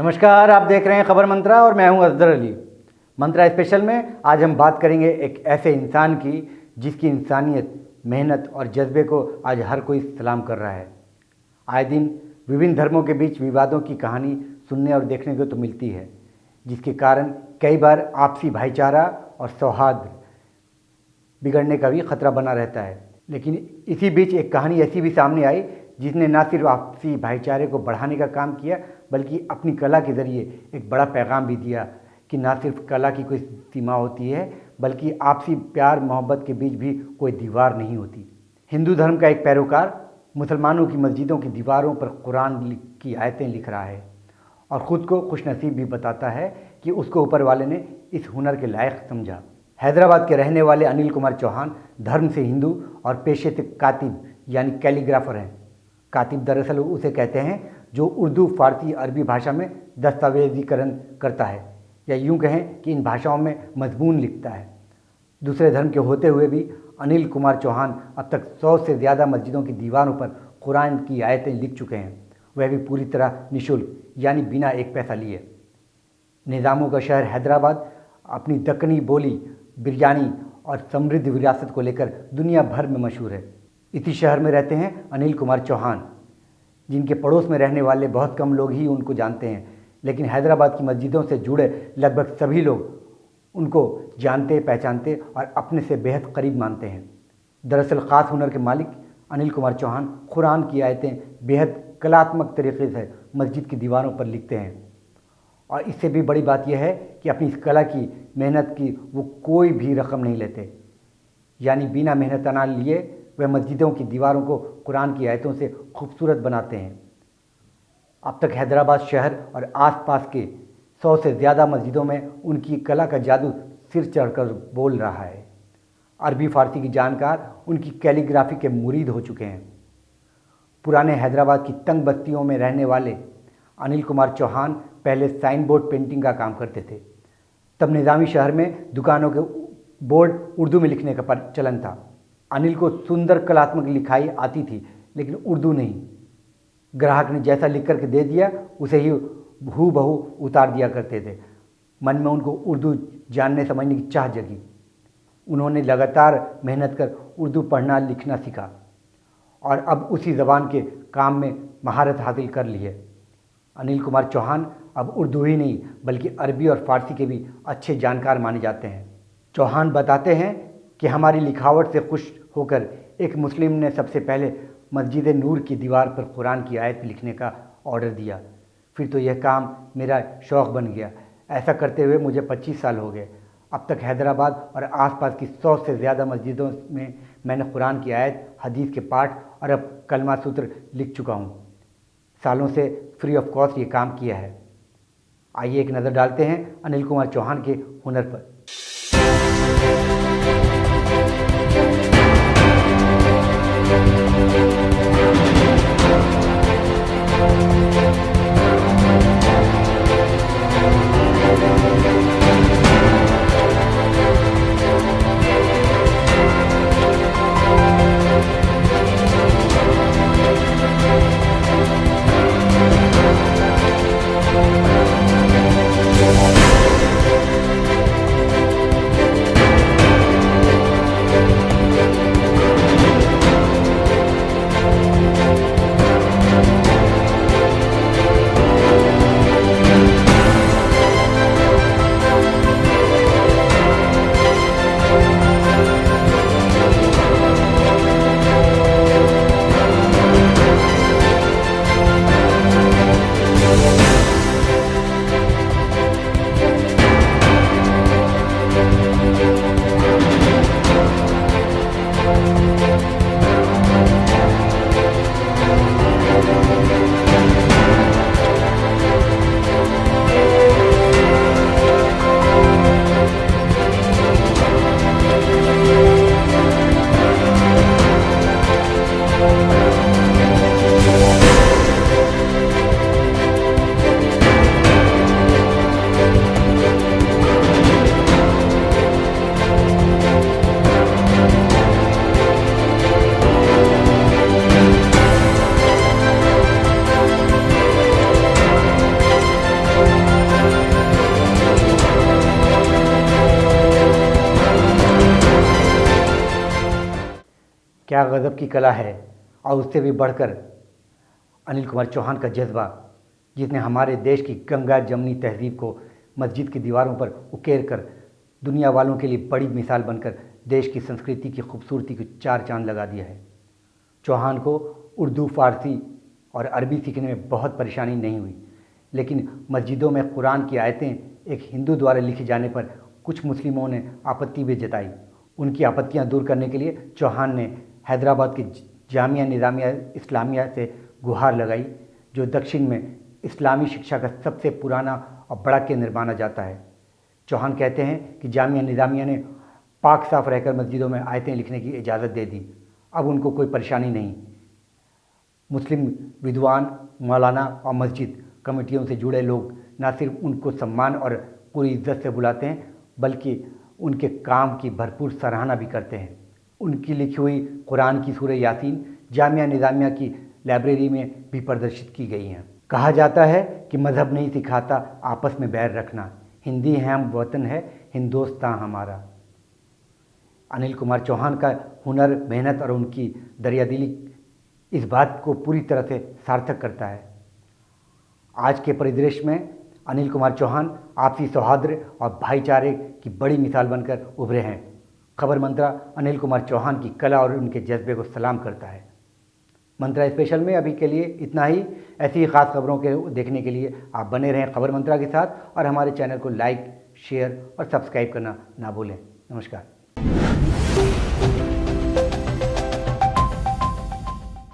नमस्कार, आप देख रहे हैं खबर मंत्रा और मैं हूं अजहर अली। मंत्रा स्पेशल में आज हम बात करेंगे एक ऐसे इंसान की जिसकी इंसानियत, मेहनत और जज्बे को आज हर कोई सलाम कर रहा है। आए दिन विभिन्न धर्मों के बीच विवादों की कहानी सुनने और देखने को तो मिलती है, जिसके कारण कई बार आपसी भाईचारा और सौहार्द बिगड़ने का भी खतरा बना रहता है। लेकिन इसी बीच एक कहानी ऐसी भी सामने आई जिसने न सिर्फ आपसी भाईचारे को बढ़ाने का काम किया, बल्कि अपनी कला के ज़रिए एक बड़ा पैगाम भी दिया कि न सिर्फ कला की कोई सीमा होती है, बल्कि आपसी प्यार मोहब्बत के बीच भी कोई दीवार नहीं होती। हिंदू धर्म का एक पैरोकार मुसलमानों की मस्जिदों की दीवारों पर कुरान की आयतें लिख रहा है और ख़ुद को खुशनसीब भी बताता है कि उसको ऊपर वाले ने इस हुनर के लायक समझा। हैदराबाद के रहने वाले अनिल कुमार चौहान धर्म से हिंदू और पेशे से कातिब यानी कैलीग्राफर हैं। कातिब दरअसल उसे कहते हैं जो उर्दू, फारसी, अरबी भाषा में दस्तावेजीकरण करता है, या यूँ कहें कि इन भाषाओं में मजमून लिखता है। दूसरे धर्म के होते हुए भी अनिल कुमार चौहान अब तक 100 से ज़्यादा मस्जिदों की दीवारों पर कुरान की आयतें लिख चुके हैं, वह भी पूरी तरह निःशुल्क यानी बिना एक पैसा लिए। निज़ामों का शहर हैदराबाद अपनी दक्कनी बोली, बिरयानी और समृद्ध विरासत को लेकर दुनिया भर में मशहूर है। इसी शहर में रहते हैं अनिल कुमार चौहान, जिनके पड़ोस में रहने वाले बहुत कम लोग ही उनको जानते हैं, लेकिन हैदराबाद की मस्जिदों से जुड़े लगभग सभी लोग उनको जानते, पहचानते और अपने से बेहद करीब मानते हैं। दरअसल ख़ास हुनर के मालिक अनिल कुमार चौहान कुरान की आयतें बेहद कलात्मक तरीके से मस्जिद की दीवारों पर लिखते हैं, और इससे भी बड़ी बात यह है कि अपनी इस कला की, मेहनत की वो कोई भी रकम नहीं लेते, यानी बिना मेहनताना लिए वह मस्जिदों की दीवारों को कुरान की आयतों से खूबसूरत बनाते हैं। अब तक हैदराबाद शहर और आसपास के 100 से ज़्यादा मस्जिदों में उनकी कला का जादू सिर चढ़कर बोल रहा है। अरबी फारसी की जानकार उनकी कैलीग्राफी के मुरीद हो चुके हैं। पुराने हैदराबाद की तंग बस्तियों में रहने वाले अनिल कुमार चौहान पहले साइन बोर्ड पेंटिंग का काम करते थे। तब निज़ामी शहर में दुकानों के बोर्ड उर्दू में लिखने का चलन था। अनिल को सुंदर कलात्मक लिखाई आती थी, लेकिन उर्दू नहीं। ग्राहक ने जैसा लिख करके दे दिया उसे ही हूबहू उतार दिया करते थे। मन में उनको उर्दू जानने समझने की चाह जगी। उन्होंने लगातार मेहनत कर उर्दू पढ़ना लिखना सीखा और अब उसी ज़बान के काम में महारत हासिल कर ली है। अनिल कुमार चौहान अब उर्दू ही नहीं बल्कि अरबी और फारसी के भी अच्छे जानकार माने जाते हैं। चौहान बताते हैं कि हमारी लिखावट से खुश होकर एक मुस्लिम ने सबसे पहले मस्जिद नूर की दीवार पर कुरान की आयत लिखने का ऑर्डर दिया। फिर तो यह काम मेरा शौक़ बन गया। ऐसा करते हुए मुझे 25 साल हो गए। अब तक हैदराबाद और आसपास की 100 से ज़्यादा मस्जिदों में मैंने कुरान की आयत, हदीस के पाठ और अब कलमा सूत्र लिख चुका हूँ। सालों से फ्री ऑफ कॉस्ट ये काम किया है। आइए एक नज़र डालते हैं अनिल कुमार चौहान के हुनर पर। क्या गज़ब की कला है। और उससे भी बढ़कर अनिल कुमार चौहान का जज्बा, जिसने हमारे देश की गंगा जमनी तहज़ीब को मस्जिद की दीवारों पर उकेर कर दुनिया वालों के लिए बड़ी मिसाल बनकर देश की संस्कृति की खूबसूरती को चार चांद लगा दिया है। चौहान को उर्दू, फ़ारसी और अरबी सीखने में बहुत परेशानी नहीं हुई, लेकिन मस्जिदों में कुरान की आयतें एक हिंदू द्वारा लिखे जाने पर कुछ मुस्लिमों ने आपत्ति भी जताई। उनकी आपत्तियां दूर करने के लिए चौहान ने हैदराबाद के जामिया निज़ामिया इस्लामिया से गुहार लगाई, जो दक्षिण में इस्लामी शिक्षा का सबसे पुराना और बड़ा केंद्र माना जाता है। चौहान कहते हैं कि जामिया निज़ामिया ने पाक साफ रहकर मस्जिदों में आयतें लिखने की इजाज़त दे दी। अब उनको कोई परेशानी नहीं। मुस्लिम विद्वान, मौलाना और मस्जिद कमेटियों से जुड़े लोग न सिर्फ उनको सम्मान और पूरी इज्जत से बुलाते हैं, बल्कि उनके काम की भरपूर सराहना भी करते हैं। उनकी लिखी हुई कुरान की सूरह यासीन जामिया निज़ामिया की लाइब्रेरी में भी प्रदर्शित की गई हैं। कहा जाता है कि मज़हब नहीं सिखाता आपस में बैर रखना, हिंदी है हम वतन है हिंदुस्तान हमारा। अनिल कुमार चौहान का हुनर, मेहनत और उनकी दरियादिली इस बात को पूरी तरह से सार्थक करता है। आज के परिदृश्य में अनिल कुमार चौहान आपसी सौहार्द और भाईचारे की बड़ी मिसाल बनकर उभरे हैं। खबर मंत्रा अनिल कुमार चौहान की कला और उनके जज्बे को सलाम करता है। मंत्रा स्पेशल में अभी के लिए इतना ही। ऐसी ही ख़ास खबरों के देखने के लिए आप बने रहें खबर मंत्रा के साथ और हमारे चैनल को लाइक, शेयर और सब्सक्राइब करना ना भूलें। नमस्कार।